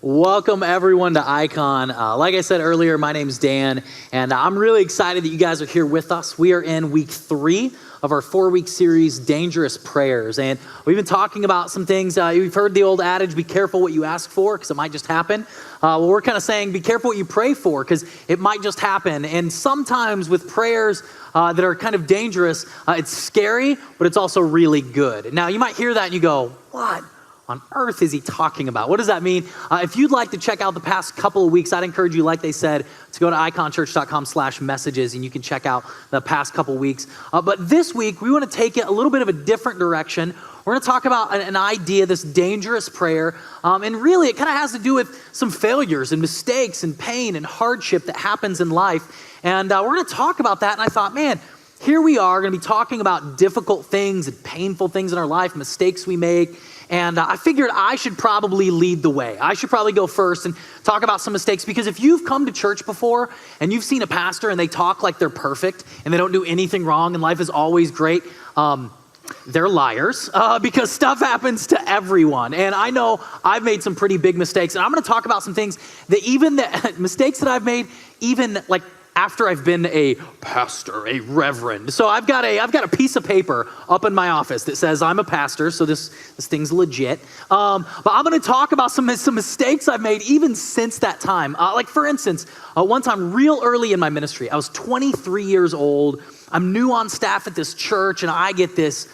Welcome everyone to Eikon. Like I said earlier, my name's Dan, and I'm really excited that you guys are here with us. We are in week 3 of our 4-week series, Dangerous Prayers, and we've been talking about some things. You've heard the old adage, be careful what you ask for, because it might just happen. Well, we're kind of saying, be careful what you pray for, because it might just happen. And sometimes with prayers that are kind of dangerous, it's scary, but it's also really good. Now, you might hear that and you go, what on earth is he talking about? What does that mean? If you'd like to check out the past couple of weeks, I'd encourage you, like they said, to go to iconchurch.com/messages, and you can check out the past couple weeks. But this week, we want to take it a little bit of a different direction. We're going to talk about an idea, this dangerous prayer, and really it kind of has to do with some failures and mistakes and pain and hardship that happens in life. And we're going to talk about that, and I thought, man, here we are going to be talking about difficult things and painful things in our life, mistakes we make. And I figured I should probably lead the way. I should probably go first and talk about some mistakes, because if you've come to church before and you've seen a pastor and they talk like they're perfect and they don't do anything wrong and life is always great, they're liars, because stuff happens to everyone. And I know I've made some pretty big mistakes, and I'm going to talk about some things that even the mistakes that I've made, even like after I've been a pastor, a reverend. So I've got a piece of paper up in my office that says I'm a pastor, so this thing's legit. But I'm going to talk about some mistakes I've made even since that time. Like for instance, one time real early in my ministry, I was 23 years old. I'm new on staff at this church, and I get this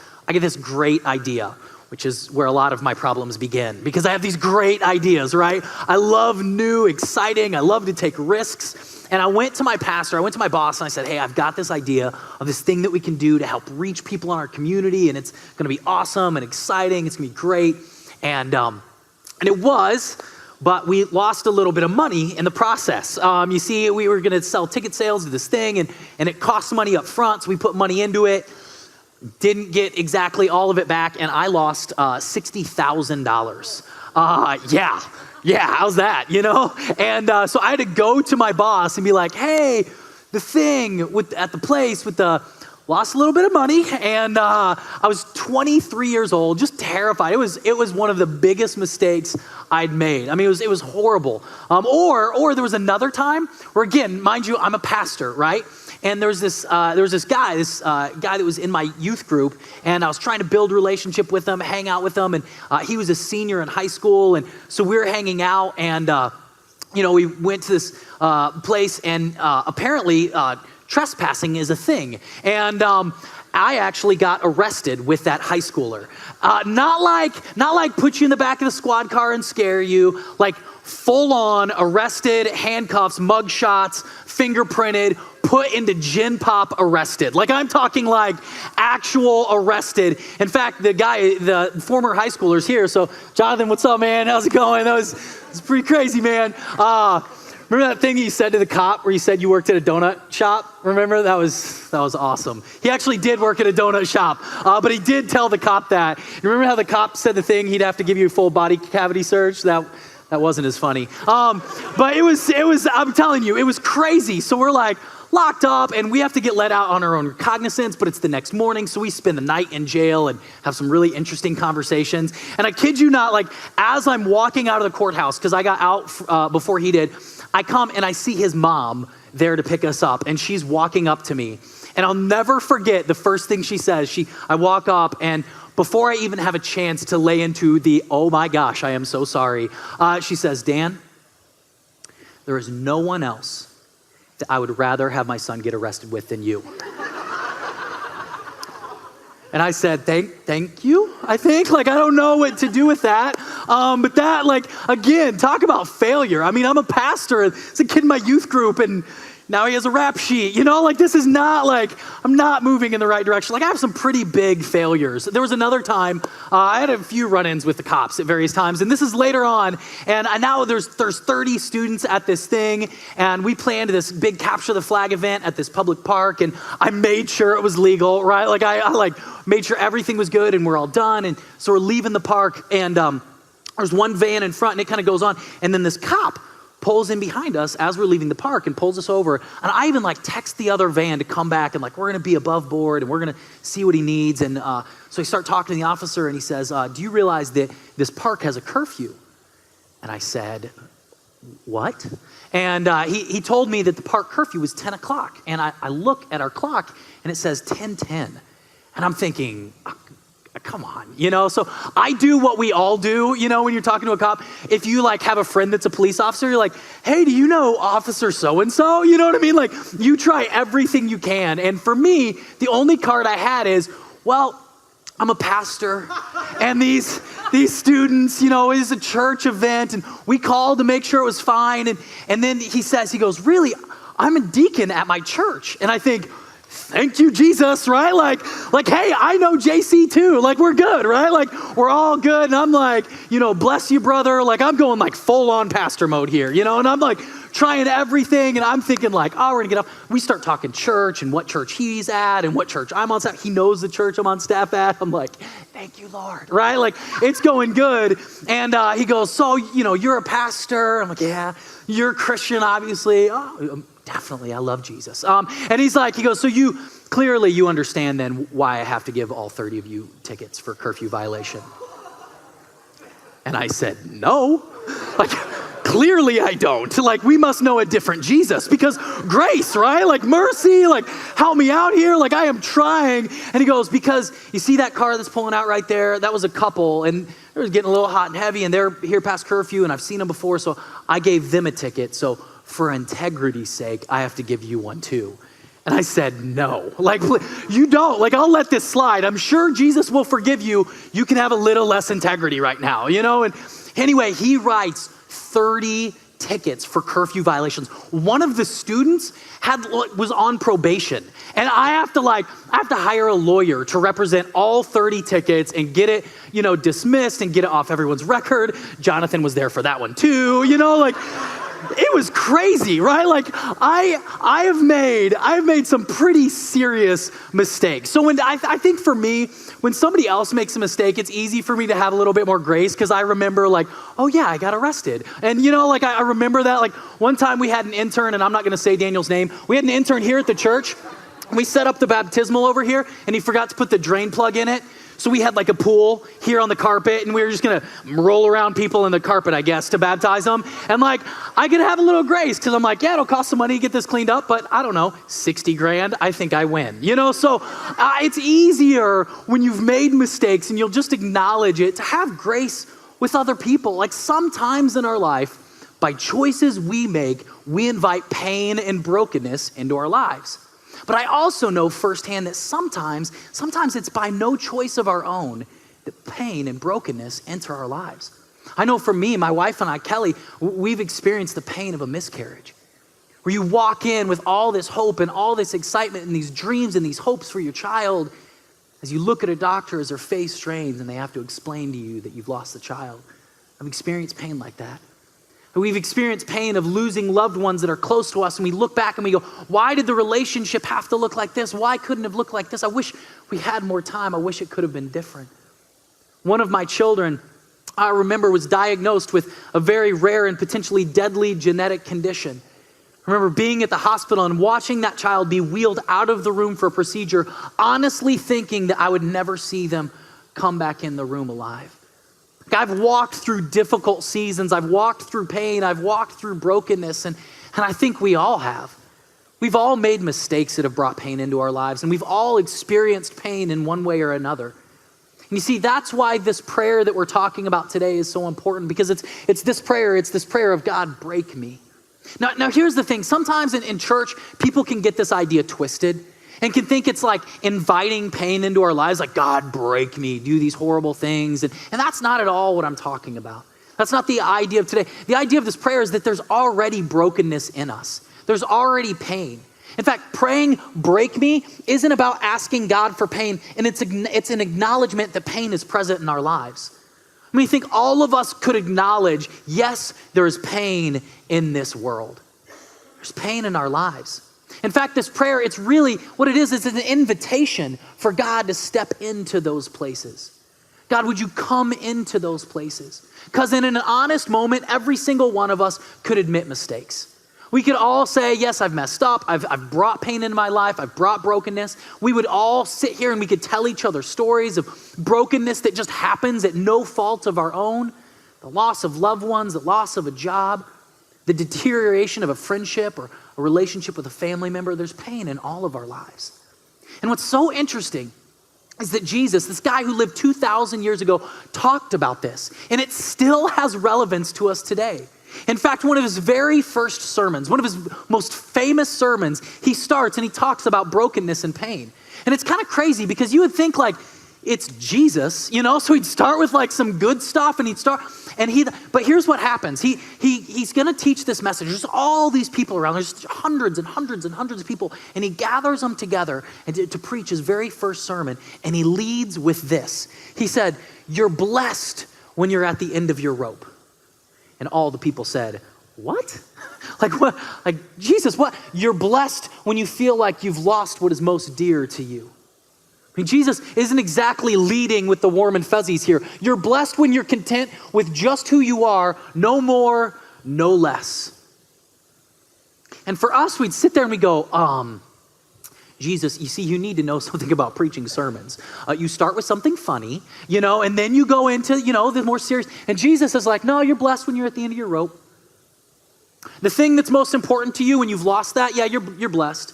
great idea, which is where a lot of my problems begin, because I have these great ideas, right? I love new, exciting, I love to take risks. And I went to my pastor, I went to my boss, and I said, hey, I've got this idea of this thing that we can do to help reach people in our community, and it's gonna be awesome and exciting, it's gonna be great. And it was, but we lost a little bit of money in the process. You see, we were gonna sell ticket sales to this thing, and it cost money up front, so we put money into it. Didn't get exactly all of it back, and I lost $60,000. Yeah, how's that, you know? And so I had to go to my boss and be like, hey, the thing at the place with the lost a little bit of money, and I was 23 years old, just terrified. It was one of the biggest mistakes I'd made. I mean, it was horrible. Or there was another time where, again, mind you, I'm a pastor, right? And there was this guy that was in my youth group, and I was trying to build a relationship with him, hang out with him, and he was a senior in high school, and so we were hanging out, and we went to this place, and apparently trespassing is a thing, and I actually got arrested with that high schooler. Not like put you in the back of the squad car and scare you, like full on arrested, handcuffs, mug shots, fingerprinted, put into gin pop, arrested. Like I'm talking like actual arrested. In fact, the former high schooler's here. So Jonathan, what's up, man? How's it going? It's pretty crazy, man. Remember that thing you said to the cop where you said you worked at a donut shop? Remember? That was awesome. He actually did work at a donut shop, but he did tell the cop that. You remember how the cop said the thing, he'd have to give you a full body cavity search? That wasn't as funny. But it was, I'm telling you, it was crazy. So we're like locked up, and we have to get let out on our own recognizance, but it's the next morning, so we spend the night in jail and have some really interesting conversations. And I kid you not, like as I'm walking out of the courthouse, because I got out before he did, I come and I see his mom there to pick us up, and she's walking up to me. And I'll never forget the first thing she says. I walk up, and before I even have a chance to lay into the, oh my gosh, I am so sorry, she says, Dan, there is no one else that I would rather have my son get arrested with than you. And I said, thank you, I think. Like, I don't know what to do with that. But that, like, again, talk about failure. I mean, I'm a pastor. It's a kid in my youth group, and now he has a rap sheet. You know, like, this is not like, I'm not moving in the right direction. Like, I have some pretty big failures. There was another time, I had a few run-ins with the cops at various times, and this is later on, and now there's 30 students at this thing, and we planned this big capture the flag event at this public park, and I made sure it was legal, right? Like, I made sure everything was good, and we're all done, and so we're leaving the park, and there's one van in front, and it kind of goes on, and then this cop pulls in behind us as we're leaving the park and pulls us over. And I even text the other van to come back and we're gonna be above board and we're gonna see what he needs. And so I start talking to the officer and he says, do you realize that this park has a curfew? And I said, what? And he told me that the park curfew was 10 o'clock. And I look at our clock and it says 10:10. And I'm thinking, come on, so I do what we all do, when you're talking to a cop. If you have a friend that's a police officer, you're like, hey, do you know Officer so-and-so? You know what I mean? You try everything you can. And for me, the only card I had is, well, I'm a pastor and these students, it is a church event and we called to make sure it was fine. And then he goes, really, I'm a deacon at my church. And I think, thank you, Jesus, right? Hey, I know JC too. We're good, right? We're all good. And I'm like, bless you, brother. I'm going full on pastor mode here, and I'm trying everything. And I'm thinking we're gonna get up. We start talking church and what church he's at and what church I'm on staff. He knows the church I'm on staff at. I'm like, thank you, Lord, right? It's going good. And he goes, so, you're a pastor. I'm like, yeah. You're a Christian, obviously. Oh, definitely, I love Jesus. And he goes, so you understand then why I have to give all 30 of you tickets for curfew violation. And I said, no, clearly I don't. We must know a different Jesus because grace, right? Mercy, help me out here. I am trying. And he goes, because you see that car that's pulling out right there? That was a couple and it was getting a little hot and heavy and they're here past curfew and I've seen them before. So I gave them a ticket. So for integrity's sake, I have to give you one too. And I said, no, you don't, I'll let this slide. I'm sure Jesus will forgive you. You can have a little less integrity right now, And anyway, he writes 30 tickets for curfew violations. One of the students was on probation. And I have to hire a lawyer to represent all 30 tickets and get it, dismissed and get it off everyone's record. Jonathan was there for that one too, it was crazy, right? I have made some pretty serious mistakes. So I think for me, when somebody else makes a mistake, it's easy for me to have a little bit more grace because I remember oh yeah, I got arrested. And I remember that one time we had an intern, and I'm not going to say Daniel's name. We had an intern here at the church. We set up the baptismal over here and he forgot to put the drain plug in it. So we had a pool here on the carpet and we were just going to roll around people in the carpet, I guess, to baptize them. And I could have a little grace because I'm yeah, it'll cost some money to get this cleaned up, but I don't know, 60 grand, I think I win. So it's easier when you've made mistakes and you'll just acknowledge it to have grace with other people. Sometimes in our life, by choices we make, we invite pain and brokenness into our lives. But I also know firsthand that sometimes it's by no choice of our own that pain and brokenness enter our lives. I know for me, my wife and I, Kelly, we've experienced the pain of a miscarriage. Where you walk in with all this hope and all this excitement and these dreams and these hopes for your child. As you look at a doctor as their face strains and they have to explain to you that you've lost the child. I've experienced pain like that. We've experienced pain of losing loved ones that are close to us, and we look back and we go, why did the relationship have to look like this? Why couldn't it have looked like this? I wish we had more time. I wish it could have been different. One of my children, I remember, was diagnosed with a very rare and potentially deadly genetic condition. I remember being at the hospital and watching that child be wheeled out of the room for a procedure, honestly thinking that I would never see them come back in the room alive. I've walked through difficult seasons. I've walked through pain. I've walked through brokenness. And I think we all have. We've all made mistakes that have brought pain into our lives. And we've all experienced pain in one way or another. And you see, that's why this prayer that we're talking about today is so important. Because it's this prayer of God, break me. Now here's the thing. Sometimes in church, people can get this idea twisted. And can think it's inviting pain into our lives, God, break me, do these horrible things. And that's not at all what I'm talking about. That's not the idea of today. The idea of this prayer is that there's already brokenness in us. There's already pain. In fact, praying break me isn't about asking God for pain, and it's an acknowledgement that pain is present in our lives. I think all of us could acknowledge, yes, there is pain in this world. There's pain in our lives. In fact, this prayer, it's really what it is. It's an invitation for God to step into those places. God, would you come into those places? Because in an honest moment, every single one of us could admit mistakes. We could all say, yes, I've messed up. I've brought pain into my life. I've brought brokenness. We would all sit here and we could tell each other stories of brokenness that just happens at no fault of our own. the loss of loved ones, the loss of a job, the deterioration of a friendship or a relationship with a family member. There's pain in all of our lives. And what's so interesting is that Jesus, this guy who lived 2,000 years ago, talked about this, and it still has relevance to us today. In fact, one of his very first sermons, one of his most famous sermons, he starts and he talks about brokenness and pain. And it's kind of crazy because you would think like, it's Jesus, so he'd start with like some good stuff but here's what happens. He's going to teach this message. There's all these people around. There's hundreds and hundreds and hundreds of people, and he gathers them together and to preach his very first sermon, and he leads with this. He said, "You're blessed when you're at the end of your rope." And all the people said, "What?" Like what? Like, Jesus, what? You're blessed when you feel like you've lost what is most dear to you. I mean, Jesus isn't exactly leading with the warm and fuzzies here. You're blessed when you're content with just who you are, no more, no less. And for us, we'd sit there and we go, Jesus, you see, you need to know something about preaching sermons. You start with something funny, and then you go into, the more serious. And Jesus is like, no, you're blessed when you're at the end of your rope. The thing that's most important to you when you've lost that, yeah, you're blessed.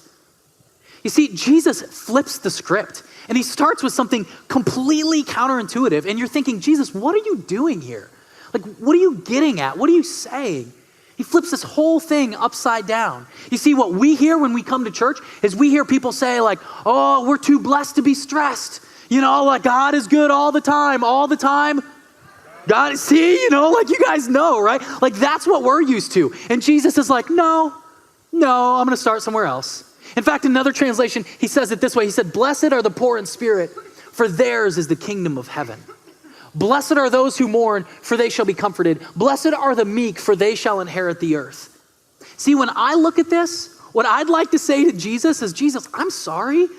You see, Jesus flips the script, and he starts with something completely counterintuitive, and you're thinking, Jesus, what are you doing here? Like, what are you getting at? What are you saying? He flips this whole thing upside down. You see, what we hear when we come to church is we hear people say like, oh, we're too blessed to be stressed. Like God is good all the time. God, see, like you guys know, right? Like that's what we're used to. And Jesus is like, no, I'm going to start somewhere else. In fact, in another translation, he says it this way. He said, "Blessed are the poor in spirit, for theirs is the kingdom of heaven. Blessed are those who mourn, for they shall be comforted. Blessed are the meek, for they shall inherit the earth." See, when I look at this, what I'd like to say to Jesus is, Jesus, I'm sorry,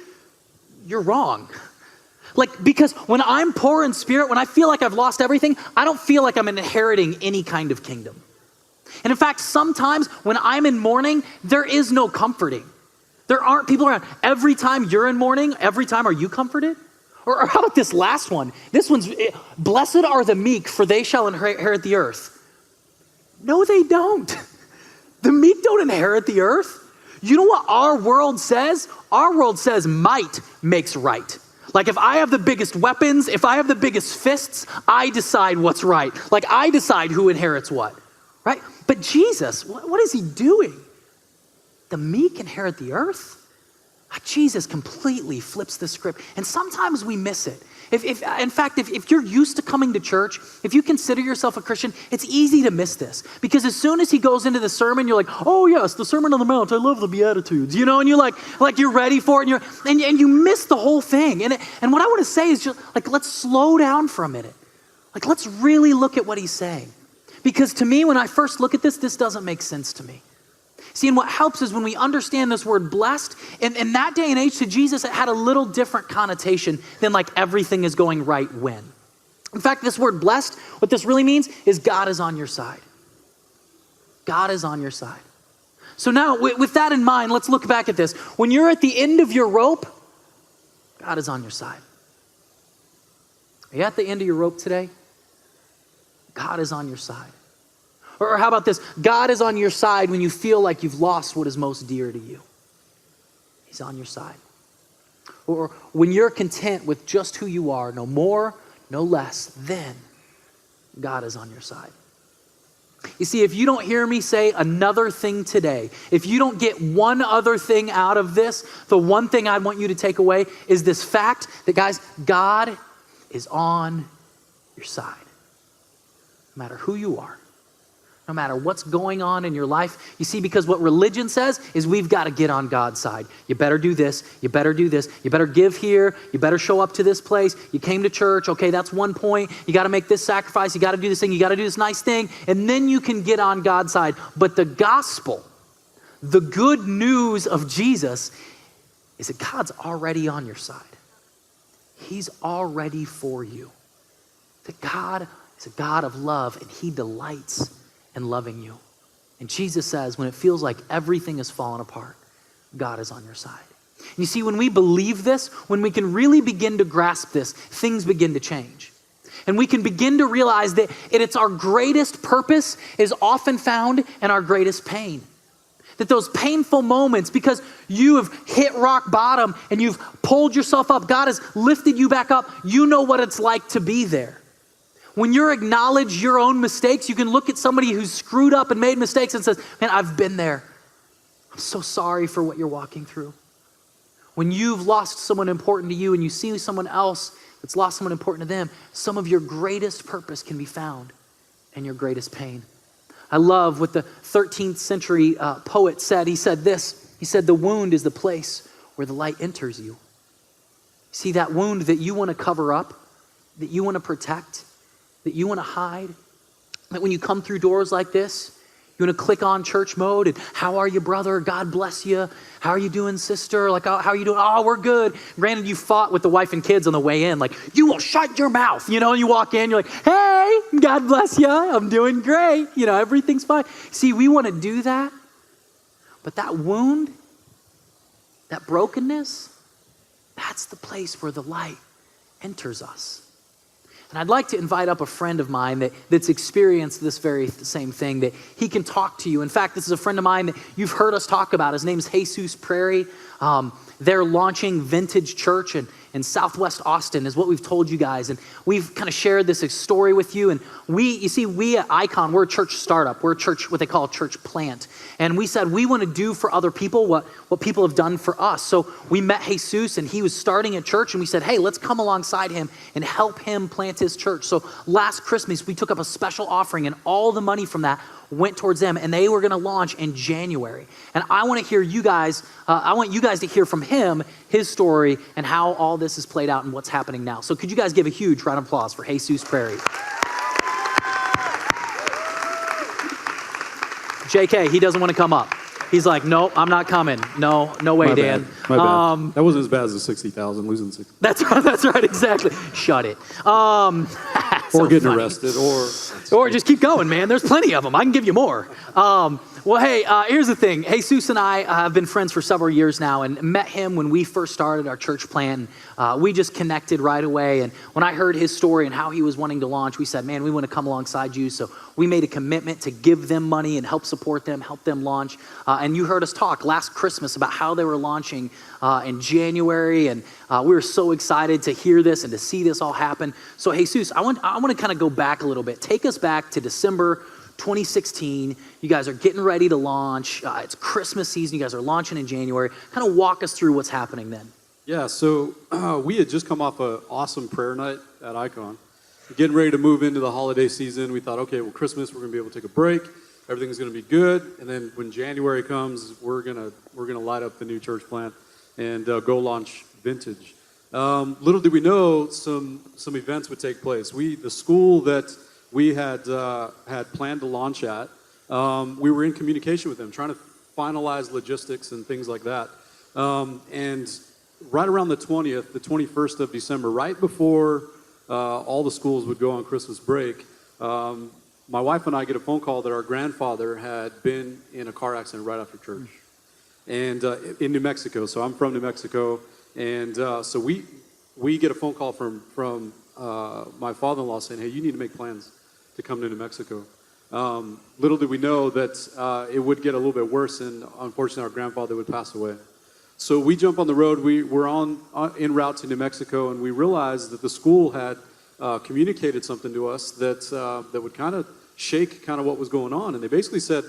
you're wrong. Like, because when I'm poor in spirit, when I feel like I've lost everything, I don't feel like I'm inheriting any kind of kingdom. And in fact, sometimes when I'm in mourning, there is no comforting. There aren't people around. Every time you're in mourning, every time are you comforted? Or how about this last one? This one's, blessed are the meek, for they shall inherit the earth. No, they don't. The meek don't inherit the earth. You know what our world says? Our world says might makes right. Like if I have the biggest weapons, if I have the biggest fists, I decide what's right. Like I decide who inherits what, right? But Jesus, what is he doing? The meek inherit the earth? Jesus completely flips the script. And sometimes we miss it. In fact, if you're used to coming to church, if you consider yourself a Christian, it's easy to miss this. Because as soon as he goes into the sermon, you're like, oh yes, the Sermon on the Mount, I love the Beatitudes, and you're like you're ready for it, and you miss the whole thing. And what I want to say is just like, let's slow down for a minute. Like, let's really look at what he's saying. Because to me, when I first look at this doesn't make sense to me. See, and what helps is when we understand this word blessed, in that day and age to Jesus, it had a little different connotation than like everything is going right when. In fact, this word blessed, what this really means is God is on your side. God is on your side. So now with that in mind, let's look back at this. When you're at the end of your rope, God is on your side. Are you at the end of your rope today? God is on your side. Or how about this? God is on your side when you feel like you've lost what is most dear to you. He's on your side. Or when you're content with just who you are, no more, no less, then God is on your side. You see, if you don't hear me say another thing today, if you don't get one other thing out of this, the one thing I want you to take away is this fact that, guys, God is on your side. No matter who you are. No matter what's going on in your life. You see, because what religion says is we've got to get on God's side. You better do this. You better do this. You better give here. You better show up to this place. You came to church. Okay, that's one point. You got to make this sacrifice. You got to do this thing. You got to do this nice thing. And then you can get on God's side. But the gospel, the good news of Jesus is that God's already on your side. He's already for you. That God is a God of love and he delights and loving you. And Jesus says, when it feels like everything is falling apart, God is on your side. And you see, when we believe this, when we can really begin to grasp this, things begin to change. And we can begin to realize that it's our greatest purpose is often found in our greatest pain. That those painful moments, because you have hit rock bottom and you've pulled yourself up, God has lifted you back up, you know what it's like to be there. When you acknowledge your own mistakes, you can look at somebody who's screwed up and made mistakes and says, man, I've been there. I'm so sorry for what you're walking through. When you've lost someone important to you and you see someone else that's lost someone important to them, some of your greatest purpose can be found in your greatest pain. I love what the 13th century poet said. He said this, he said, the wound is the place where the light enters you. See that wound that you want to cover up, that you want to protect, that you want to hide, that when you come through doors like this, you want to click on church mode and how are you, brother? God bless you. How are you doing, sister? Like, how are you doing? Oh, we're good. Granted, you fought with the wife and kids on the way in. Like, you will shut your mouth. You know, and you walk in, you're like, hey, God bless you. I'm doing great. You know, everything's fine. See, we want to do that. But that wound, that brokenness, that's the place where the light enters us. And I'd like to invite up a friend of mine that's experienced this very same thing, that he can talk to you. In fact, this is a friend of mine that you've heard us talk about. His name's Jesus Prairie. They're launching Vintage Church in Southwest Austin is what we've told you guys. And we've kind of shared this story with you. And we at Eikon, we're a church startup. We're a church, what they call a church plant. And we said we want to do for other people what people have done for us. So we met Jesus and he was starting a church and we said, hey, let's come alongside him and help him plant his church. So last Christmas, we took up a special offering and all the money from that went towards them, and they were going to launch in January. And I want to hear you guys, I want you guys to hear from him, his story, and how all this is played out and what's happening now. So could you guys give a huge round of applause for Jesus Prairie? JK, he doesn't want to come up. He's like, nope, I'm not coming. No way, Dan. My bad. That wasn't as bad as the 60,000, losing 60. That's right, exactly. Shut it. Or getting arrested, or just keep going, man. There's plenty of them. I can give you more. Well, hey, here's the thing. Jesus and I have been friends for several years now and met him when we first started our church plan. We just connected right away. And when I heard his story and how he was wanting to launch, we said, man, we want to come alongside you. So we made a commitment to give them money and help support them, help them launch. And you heard us talk last Christmas about how they were launching in January. And we were so excited to hear this and to see this all happen. So Jesus, I want to kind of go back a little bit. Take us back to December 2016, you guys are getting ready to launch. It's Christmas season. You guys are launching in January. Kind of walk us through what's happening then. Yeah, so we had just come off an awesome prayer night at Eikon. Getting ready to move into the holiday season. We thought, okay, well, Christmas, we're going to be able to take a break. Everything's going to be good. And then when January comes, we're going to light up the new church plant and go launch Vintage. Little did we know some events would take place. The school that we had planned to launch at, we were in communication with them, trying to finalize logistics and things like that. And right around the 20th, the 21st of December, right before all the schools would go on Christmas break, my wife and I get a phone call that our grandfather had been in a car accident right after church, and in New Mexico. So I'm from New Mexico, and so we get a phone call from my father-in-law saying, hey, you need to make plans to come to New Mexico. Little did we know that it would get a little bit worse, and unfortunately our grandfather would pass away. So we jump on the road. We were en route to New Mexico, and we realized that the school had communicated something to us that would kind of shake kind of what was going on. And they basically said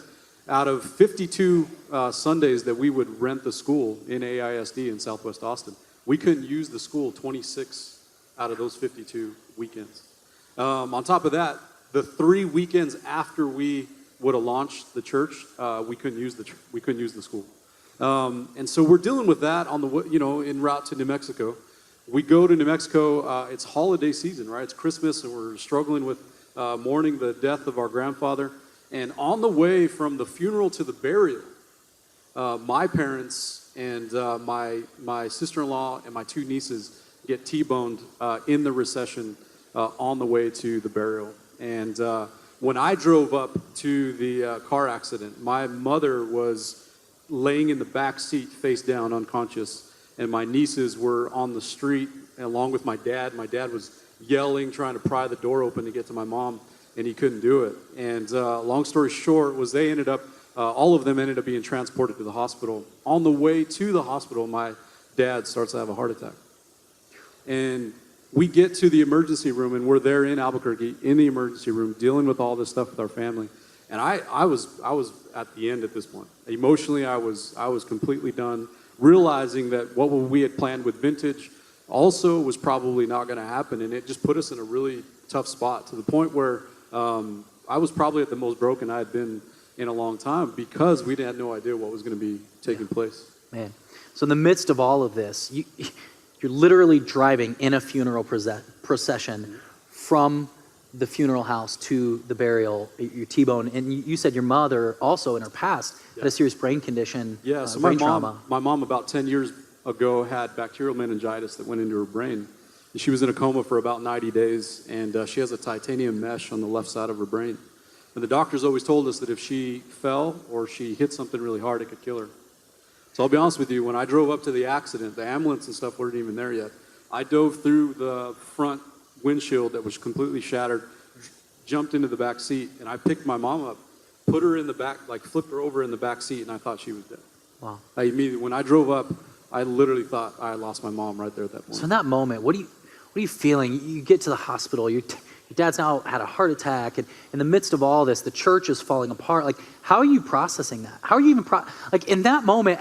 out of 52 Sundays that we would rent the school in AISD in Southwest Austin, we couldn't use the school 26 out of those 52 weekends. On top of that, the 3 weekends after we would have launched the church, we couldn't use the school. And so we're dealing with that on the en route to New Mexico. We go to New Mexico. It's holiday season, right? It's Christmas, and we're struggling with mourning the death of our grandfather. And on the way from the funeral to the burial, my parents and my sister-in-law and my 2 nieces get T-boned in the recession on the way to the burial. And when I drove up to the car accident, my mother was laying in the back seat face down unconscious, and my nieces were on the street along with my dad. My dad was yelling, trying to pry the door open to get to my mom, and he couldn't do it. And long story short was they ended up, all of them ended up being transported to the hospital. On the way to the hospital, my dad starts to have a heart attack. And we get to the emergency room, and we're there in Albuquerque in the emergency room dealing with all this stuff with our family. And I was at the end at this point. Emotionally, I was completely done, realizing that what we had planned with Vintage also was probably not going to happen, and it just put us in a really tough spot to the point where I was probably at the most broken I had been in a long time because we had no idea what was going to be taking place. Man, so in the midst of all of this, you're literally driving in a funeral procession from the funeral house to the burial, your T-bone, and you said your mother also in her past had a serious brain condition, So brain trauma. my mom about 10 years ago had bacterial meningitis that went into her brain. And she was in a coma for about 90 days, and she has a titanium mesh on the left side of her brain. And the doctors always told us that if she fell or she hit something really hard, it could kill her. So I'll be honest with you, when I drove up to the accident, the ambulance and stuff weren't even there yet. I dove through the front windshield that was completely shattered, jumped into the back seat, and I picked my mom up, put her in the back, like flipped her over in the back seat, and I thought she was dead. Wow. I immediately, when I drove up, I literally thought I lost my mom right there at that point. So in that moment, what are you feeling? You get to the hospital, your dad's now had a heart attack, and in the midst of all this, the church is falling apart. Like, how are you processing that? How are you even, like in that moment,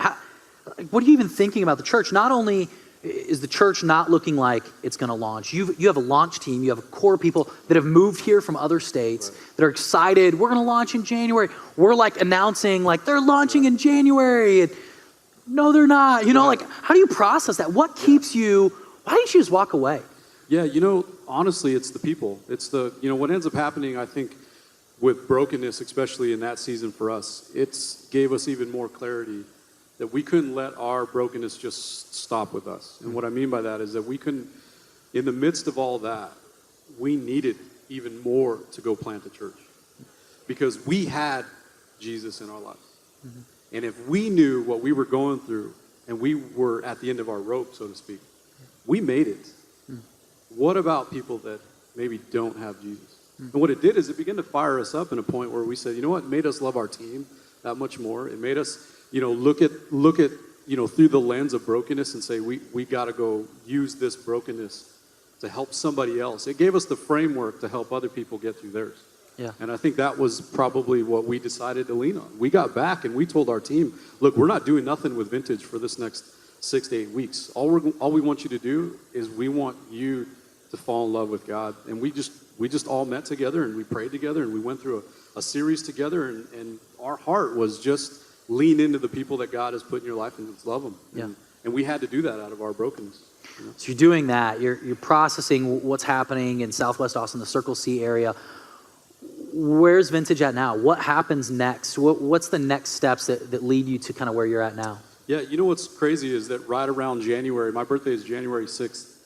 what are you even thinking about the church? Not only is the church not looking like it's going to launch, you have a launch team, you have a core of people that have moved here from other states that are excited. We're going to launch in January. We're like announcing like they're launching in January. And no, they're not. You know, like how do you process that? What keeps you? Why didn't you just walk away? Yeah, honestly, it's the people. It's what ends up happening, I think, with brokenness, especially in that season for us, it's gave us even more clarity that we couldn't let our brokenness just stop with us. And what I mean by that is that we couldn't, in the midst of all that, we needed even more to go plant a church because we had Jesus in our lives. Mm-hmm. And if we knew what we were going through and we were at the end of our rope, so to speak, we made it. Mm. What about people that maybe don't have Jesus? Mm. And what it did is it began to fire us up in a point where we said, you know what, it made us love our team that much more. It made us look at through the lens of brokenness and say, we got to go use this brokenness to help somebody else. It gave us the framework to help other people get through theirs. Yeah. And I think that was probably what we decided to lean on. We got back and we told our team, look, we're not doing nothing with Vintage for this next 6 to 8 weeks. All we want you to do is we want you to fall in love with God. And we just all met together and we prayed together and we went through a series together and our heart was just lean into the people that God has put in your life and just love them. Yeah. And we had to do that out of our brokenness. So you're doing that. You're processing what's happening in Southwest Austin, the Circle C area. Where's Vintage at now? What happens next? What's the next steps that lead you to kind of where you're at now? Yeah, what's crazy is that right around January, my birthday is January 6th,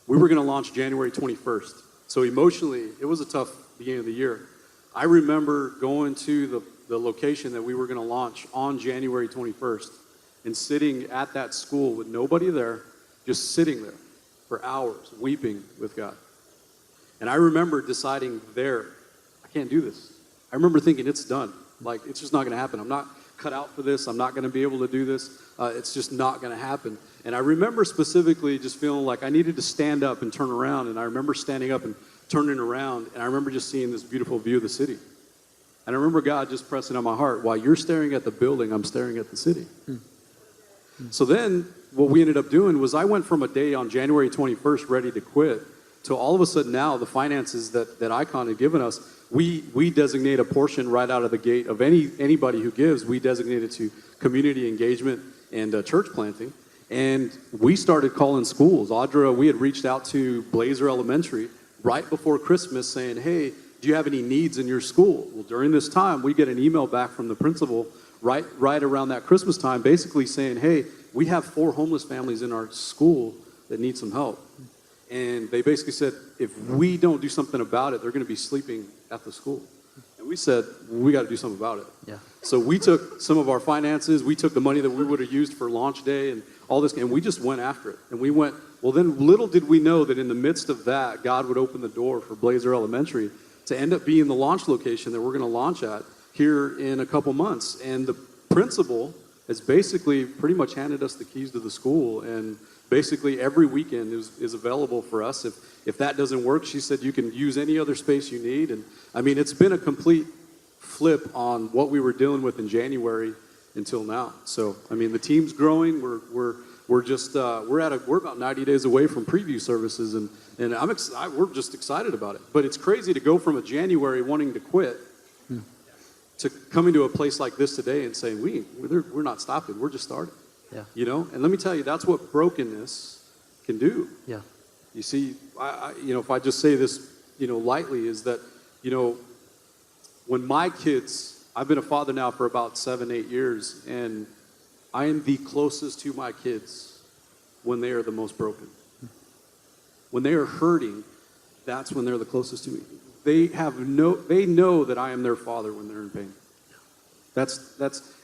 we were going to launch January 21st. So emotionally, it was a tough beginning of the year. I remember going to the location that we were going to launch on January 21st and sitting at that school with nobody there, just sitting there for hours, weeping with God. And I remember deciding there, I can't do this. I remember thinking it's done. Like, it's just not going to happen. I'm not cut out for this. I'm not going to be able to do this. It's just not going to happen. And I remember specifically just feeling like I needed to stand up and turn around. And I remember standing up and turning around. And I remember just seeing this beautiful view of the city. And I remember God just pressing on my heart, while you're staring at the building, I'm staring at the city. So then what we ended up doing was I went from a day on January 21st ready to quit to all of a sudden now the finances that Eikon had given us, we designate a portion right out of the gate of anybody who gives. We designate it to community engagement and church planting. And we started calling schools. Audra, we had reached out to Blazer Elementary right before Christmas saying, hey, do you have any needs in your school? Well, during this time, we get an email back from the principal right around that Christmas time, basically saying, hey, we have 4 homeless families in our school that need some help. And they basically said, if we don't do something about it, they're going to be sleeping at the school. And we said, we got to do something about it. Yeah. So we took some of our finances, we took the money that we would have used for launch day and all this, and we just went after it. And we went, well, then little did we know that in the midst of that, God would open the door for Blazer Elementary to end up being the launch location that we're going to launch at here in a couple months. And the principal has basically pretty much handed us the keys to the school, and basically every weekend is available for us. If that doesn't work, she said you can use any other space you need. And I mean, it's been a complete flip on what we were dealing with in January until now. So I mean, the team's growing. We're about 90 days away from preview services, and we're just excited about it. But it's crazy to go from a January wanting to quit to coming to a place like this today and saying we're not stopping. We're just starting. Yeah. You know, and let me tell you, that's what brokenness can do. Yeah. You see, if I just say this, lightly, is that, when my kids, I've been a father now for about 7-8 years, and I am the closest to my kids when they are the most broken. When they are hurting, that's when they're the closest to me. They know that I am their father when they're in pain.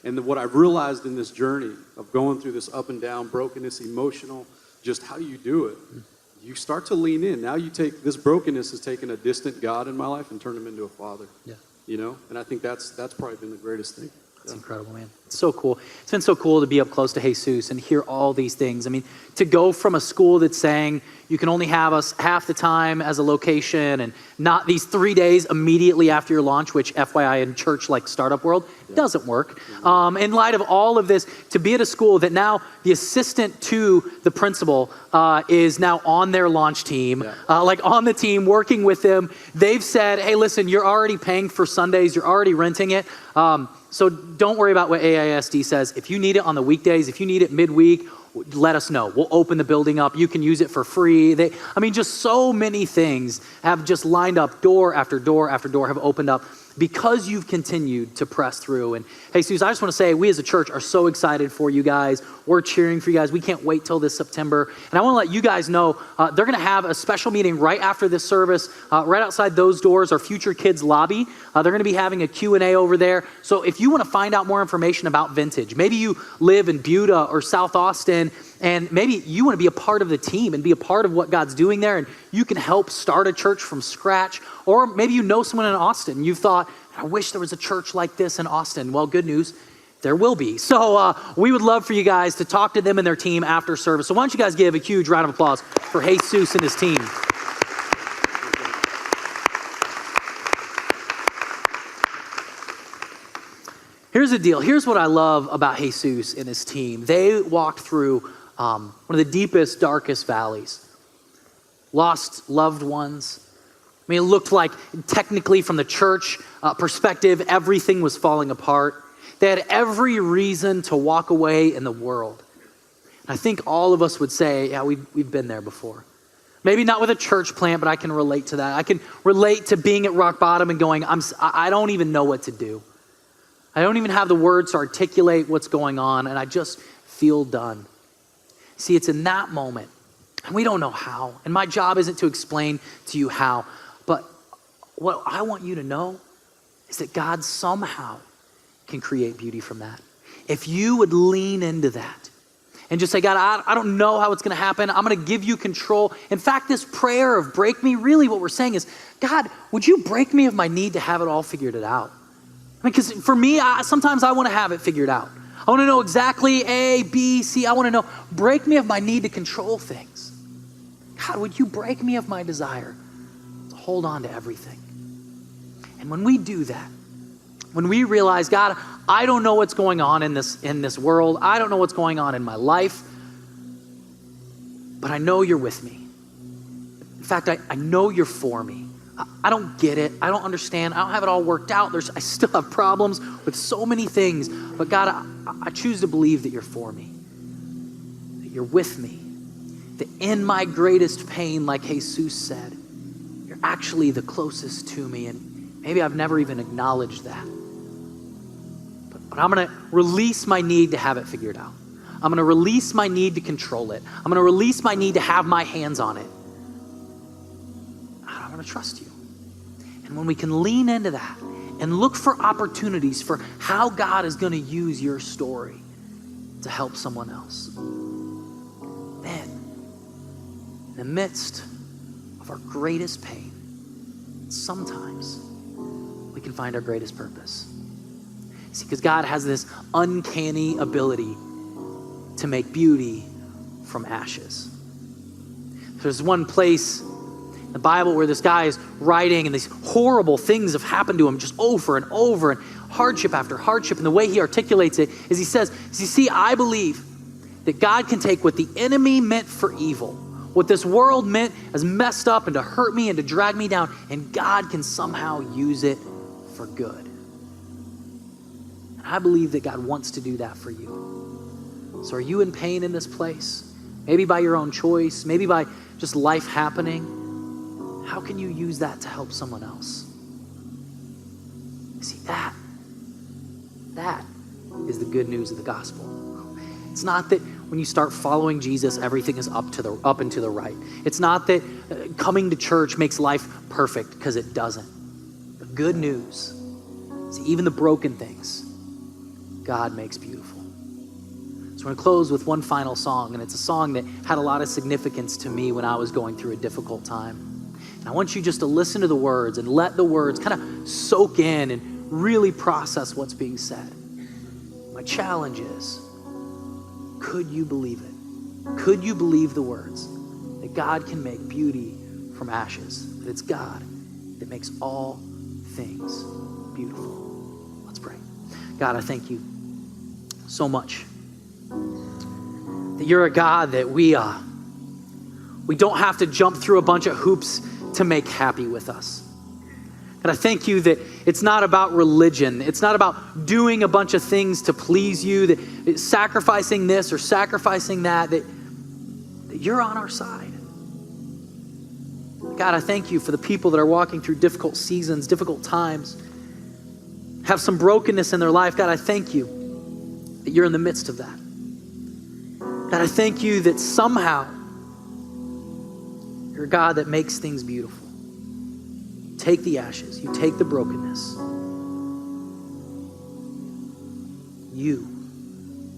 And what I've realized in this journey of going through this up and down, brokenness, emotional, just how do you do it? You start to lean in. Now this brokenness has taken a distant God in my life and turned him into a father. Yeah. And I think that's probably been the greatest thing. It's incredible, man. It's so cool. It's been so cool to be up close to Jesus and hear all these things. I mean, to go from a school that's saying you can only have us half the time as a location and not these 3 days immediately after your launch, which FYI in church like startup world, doesn't work. In light of all of this, to be at a school that now the assistant to the principal is now on their launch team, like on the team working with them. They've said, hey, listen, you're already paying for Sundays. You're already renting it. So don't worry about what AISD says. If you need it on the weekdays, if you need it midweek, let us know. We'll open the building up. You can use it for free. Just so many things have just lined up, door after door after door have opened up because you've continued to press through. And hey, Jesus, I just want to say we as a church are so excited for you guys. We're cheering for you guys. We can't wait till this September. And I want to let you guys know they're going to have a special meeting right after this service, right outside those doors, our Future Kids lobby. They're going to be having a Q&A over there. So if you want to find out more information about Vintage, maybe you live in Buda or South Austin, and maybe you want to be a part of the team and be a part of what God's doing there, and you can help start a church from scratch. Or maybe you know someone in Austin. You thought, I wish there was a church like this in Austin. Well, good news, there will be. So we would love for you guys to talk to them and their team after service. So why don't you guys give a huge round of applause for Jesus and his team. Here's the deal. Here's what I love about Jesus and his team. They walked through one of the deepest, darkest valleys. Lost loved ones. I mean, it looked like technically from the church perspective, everything was falling apart. They had every reason to walk away in the world. And I think all of us would say, yeah, we've been there before. Maybe not with a church plant, but I can relate to that. I can relate to being at rock bottom and going, I don't even know what to do. I don't even have the words to articulate what's going on, and I just feel done. See, it's in that moment, and we don't know how, and my job isn't to explain to you how, but what I want you to know is that God somehow can create beauty from that. If you would lean into that and just say, God, I don't know how it's going to happen. I'm going to give you control. In fact, this prayer of break me, really what we're saying is, God, would you break me of my need to have it all figured out? Because for me, sometimes I want to have it figured out. I want to know exactly A, B, C. I want to know, break me of my need to control things. God, would you break me of my desire to hold on to everything? And when we do that, when we realize, God, I don't know what's going on in this world. I don't know what's going on in my life, but I know you're with me. In fact, I know you're for me. I don't get it. I don't understand. I don't have it all worked out. I still have problems with so many things. But God, I choose to believe that you're for me, that you're with me, that in my greatest pain, like Jesus said, you're actually the closest to me. And maybe I've never even acknowledged that. But I'm going to release my need to have it figured out. I'm going to release my need to control it. I'm going to release my need to have my hands on it. I'm going to trust you. And when we can lean into that and look for opportunities for how God is going to use your story to help someone else, In the midst of our greatest pain, sometimes we can find our greatest purpose. See, because God has this uncanny ability to make beauty from ashes. There's one place in the Bible where this guy is writing and these horrible things have happened to him just over and over, and hardship after hardship. And the way he articulates it is he says, see, I believe that God can take what the enemy meant for evil, what this world meant as messed up and to hurt me and to drag me down, and God can somehow use it for good. And I believe that God wants to do that for you. So are you in pain in this place? Maybe by your own choice, maybe by just life happening. How can you use that to help someone else? See, that is the good news of the gospel. It's not that when you start following Jesus, everything is up and to the right. It's not that coming to church makes life perfect, because it doesn't. The good news is even the broken things, God makes beautiful. So we're going to close with one final song, and it's a song that had a lot of significance to me when I was going through a difficult time. And I want you just to listen to the words and let the words kind of soak in and really process what's being said. My challenge is, could you believe it? Could you believe the words that God can make beauty from ashes? That it's God that makes all things beautiful. Let's pray. God, I thank you so much that you're a God that we don't have to jump through a bunch of hoops to make happy with us. And I thank you that it's not about religion. It's not about doing a bunch of things to please you, that it's sacrificing this or sacrificing that you're on our side. God, I thank you for the people that are walking through difficult seasons, difficult times, have some brokenness in their life. God, I thank you that you're in the midst of that. God, I thank you that somehow you're a God that makes things beautiful. Take the ashes, you take the brokenness. You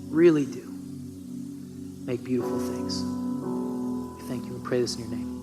really do make beautiful things. We thank you and pray this in your name.